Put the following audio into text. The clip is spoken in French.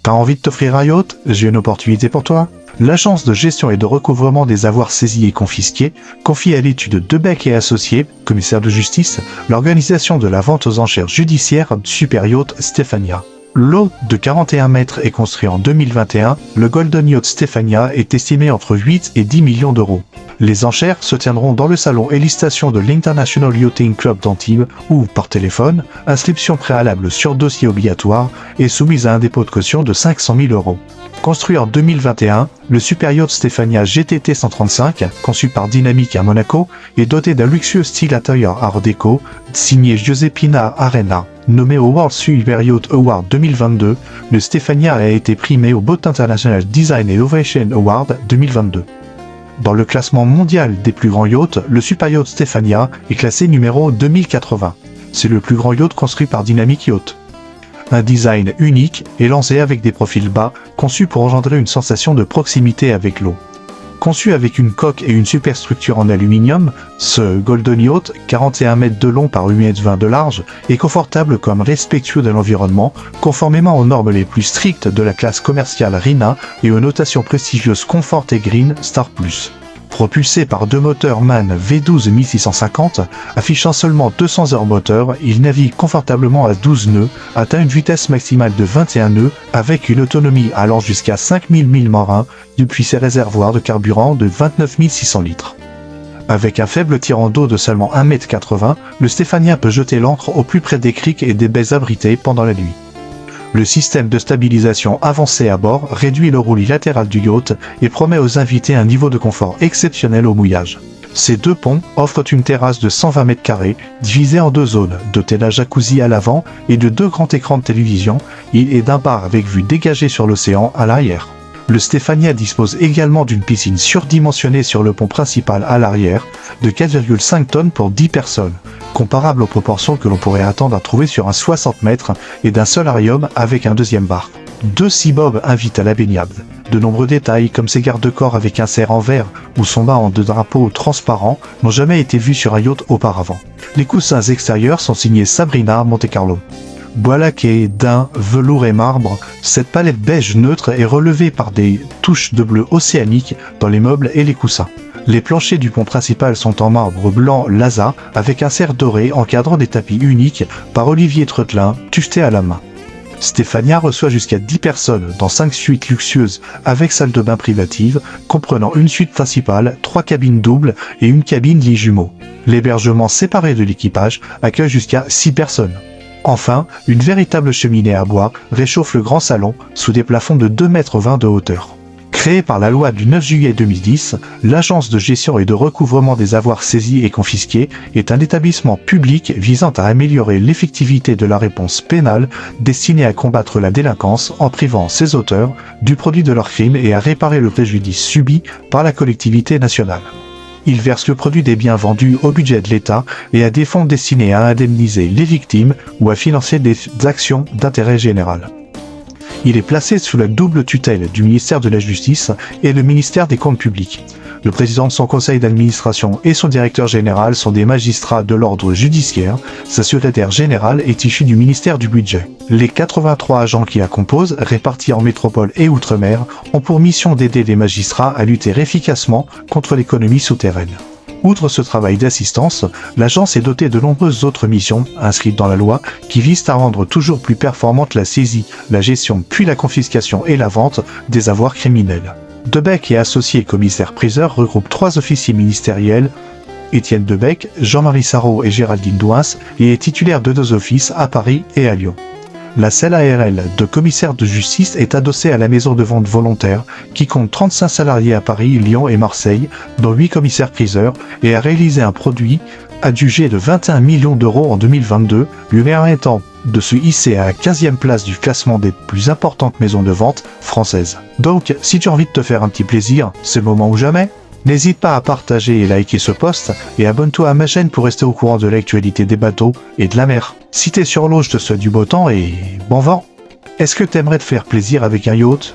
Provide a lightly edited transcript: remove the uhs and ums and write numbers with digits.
T'as envie de t'offrir un yacht? J'ai une opportunité pour toi. L'agence de gestion et de recouvrement des avoirs saisis et confisqués confie à l'étude Debec et Associés, commissaire de justice, l'organisation de la vente aux enchères judiciaires du super yacht Stéphania. Lot de 41 mètres est construit en 2021, le Golden Yacht Stéphania est estimé entre 8 et 10 millions d'euros. Les enchères se tiendront dans le salon Hélistation de l'International Yachting Club d'Antibes ou par téléphone, inscription préalable sur dossier obligatoire et soumise à un dépôt de caution de 500 000 euros. Construit en 2021, le Super Yacht Stéphania GTT 135, conçu par Dynamic à Monaco, est doté d'un luxueux style intérieur Art déco, signé Giuseppina Arena. Nommé au World Super Yacht Award 2022, le Stéphania a été primé au Boat International Design and Innovation Award 2022. Dans le classement mondial des plus grands yachts, le Super Yacht Stéphania est classé numéro 2080. C'est le plus grand yacht construit par Dynamic Yacht. Un design unique est lancé avec des profils bas, conçus pour engendrer une sensation de proximité avec l'eau. Conçu avec une coque et une superstructure en aluminium, ce Golden Yacht, 41 mètres de long par 8 mètres 20 de large, est confortable comme respectueux de l'environnement, conformément aux normes les plus strictes de la classe commerciale RINA et aux notations prestigieuses Comfort et Green Star+. Propulsé par deux moteurs MAN V12 1650, affichant seulement 200 heures moteur, il navigue confortablement à 12 nœuds, atteint une vitesse maximale de 21 nœuds, avec une autonomie allant jusqu'à 5000 milles marins, depuis ses réservoirs de carburant de 29 600 litres. Avec un faible tirant d'eau de seulement 1,80 m, le Stéphania peut jeter l'ancre au plus près des criques et des baies abritées pendant la nuit. Le système de stabilisation avancé à bord réduit le roulis latéral du yacht et promet aux invités un niveau de confort exceptionnel au mouillage. Ces deux ponts offrent une terrasse de 120 mètres carrés, divisée en deux zones, dotée d'un jacuzzi à l'avant et de deux grands écrans de télévision, et d'un bar avec vue dégagée sur l'océan à l'arrière. Le Stéphania dispose également d'une piscine surdimensionnée sur le pont principal à l'arrière, de 4,5 tonnes pour 10 personnes, comparable aux proportions que l'on pourrait attendre à trouver sur un 60 mètres et d'un solarium avec un deuxième bar. Deux Seabob invitent à la baignade. De nombreux détails comme ses garde-corps avec insert en verre ou son bas en deux drapeaux transparents n'ont jamais été vus sur un yacht auparavant. Les coussins extérieurs sont signés Sabrina Monte Carlo. Bois laqué, daim, velours et marbre, cette palette beige neutre est relevée par des touches de bleu océanique dans les meubles et les coussins. Les planchers du pont principal sont en marbre blanc Lasa avec un cerf doré encadrant des tapis uniques par Olivier Treutelin, tuveté à la main. Stéphania reçoit jusqu'à 10 personnes dans 5 suites luxueuses avec salle de bain privative, comprenant une suite principale, 3 cabines doubles et une cabine lit jumeaux. L'hébergement séparé de l'équipage accueille jusqu'à 6 personnes. Enfin, une véritable cheminée à bois réchauffe le grand salon sous des plafonds de 2,20 m de hauteur. Créée par la loi du 9 juillet 2010, l'Agence de gestion et de recouvrement des avoirs saisis et confisqués est un établissement public visant à améliorer l'effectivité de la réponse pénale destinée à combattre la délinquance en privant ses auteurs du produit de leurs crimes et à réparer le préjudice subi par la collectivité nationale. Il verse le produit des biens vendus au budget de l'État et à des fonds destinés à indemniser les victimes ou à financer des actions d'intérêt général. Il est placé sous la double tutelle du ministère de la Justice et le ministère des Comptes publics. Le président de son conseil d'administration et son directeur général sont des magistrats de l'ordre judiciaire. Sa secrétaire générale est issue du ministère du Budget. Les 83 agents qui la composent, répartis en métropole et outre-mer, ont pour mission d'aider les magistrats à lutter efficacement contre l'économie souterraine. Outre ce travail d'assistance, l'agence est dotée de nombreuses autres missions, inscrites dans la loi, qui visent à rendre toujours plus performante la saisie, la gestion puis la confiscation et la vente des avoirs criminels. Debec et Associés commissaires-priseurs regroupent 3 officiers ministériels, Étienne Debec, Jean-Marie Sarrault et Géraldine Douins, et est titulaire de 2 offices à Paris et à Lyon. La celle ARL de commissaire de justice est adossée à la maison de vente volontaire, qui compte 35 salariés à Paris, Lyon et Marseille, dont 8 commissaires-priseurs, et a réalisé un produit adjugé de 21 millions d'euros en 2022, lui permettant de se hisser à la 15e place du classement des plus importantes maisons de vente françaises. Donc, si tu as envie de te faire un petit plaisir, c'est le moment ou jamais. N'hésite pas à partager et liker ce post, et abonne-toi à ma chaîne pour rester au courant de l'actualité des bateaux et de la mer. Si t'es sur l'eau, je te souhaite du beau temps et bon vent. Est-ce que t'aimerais te faire plaisir avec un yacht ?